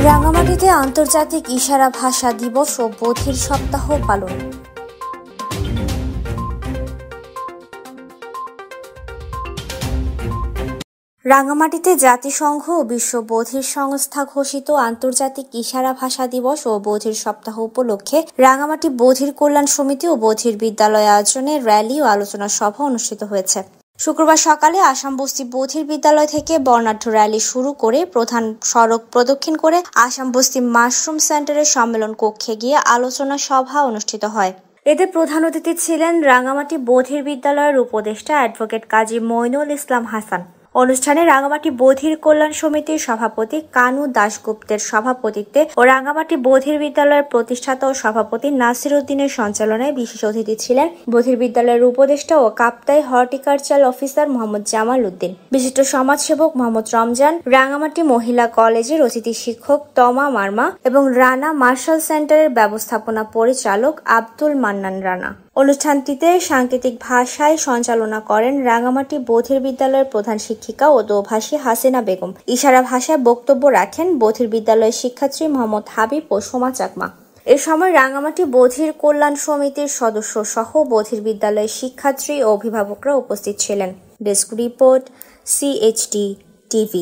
রাঙামাটিতে আন্তর্জাতিক ইশারা ভাষা দিবস ও বধির সপ্তাহ পালন। রাঙামাটিতে জাতিসংঘ ও বিশ্ব বধির সংস্থা ঘোষিত আন্তর্জাতিক ইশারা ভাষা দিবস ও বধির সপ্তাহ উপলক্ষে রাঙামাটি বধির কল্যাণ সমিতি ও বধির বিদ্যালয় আয়োজনে র্যালি ও আলোচনা সভা অনুষ্ঠিত হয়েছে। শুক্রবার সকালে আসাম বস্তি বধির বিদ্যালয় থেকে বর্ণাঢ্য র্যালি শুরু করে প্রধান সড়ক প্রদক্ষিণ করে আসাম বস্তি মাশরুম সেন্টারের সম্মেলন কক্ষে গিয়ে আলোচনা সভা অনুষ্ঠিত হয়। এতে প্রধান অতিথি ছিলেন রাঙামাটি বধির বিদ্যালয়ের উপদেষ্টা অ্যাডভোকেট কাজী মইনুল ইসলাম হাসান। অনুষ্ঠানে রাঙামাটি বধির কল্যাণ সমিতির সভাপতি কানু দাশগুপ্তের সভাপতিত্বে ও রাঙামাটি বধির বিদ্যালয়ের প্রতিষ্ঠাতা ও সভাপতি নাসির উদ্দিনের সঞ্চালনায় বিশেষ অতিথি ছিলেন বধির বিদ্যালয়ের উপদেষ্টা ও কাপ্তাই হর্টিকালচার অফিসার মোহাম্মদ জামাল উদ্দিন, বিশিষ্ট সমাজসেবক মোহাম্মদ রমজান, রাঙামাটি মহিলা কলেজের অতিথি শিক্ষক তমা মার্মা এবং রানা মার্শাল সেন্টারের ব্যবস্থাপনা পরিচালক আব্দুল মান্নান রানা। অনুষ্ঠানটিতে সাংকেতিক ভাষায় সঞ্চালনা করেন রাঙামাটি বধির বিদ্যালয়ের প্রধান শিক্ষিকা ও দোভাষী হাসিনা বেগম। ইশারা ভাষায় বক্তব্য রাখেন বধির বিদ্যালয়ের শিক্ষার্থী মোহাম্মদ হাবিব ও সোমা চাকমা। এ সময় রাঙামাটি বধির কল্যাণ সমিতির সদস্য সহ বধির বিদ্যালয়ের শিক্ষার্থী ও অভিভাবকরা উপস্থিত ছিলেন। Desk report, CHD TV।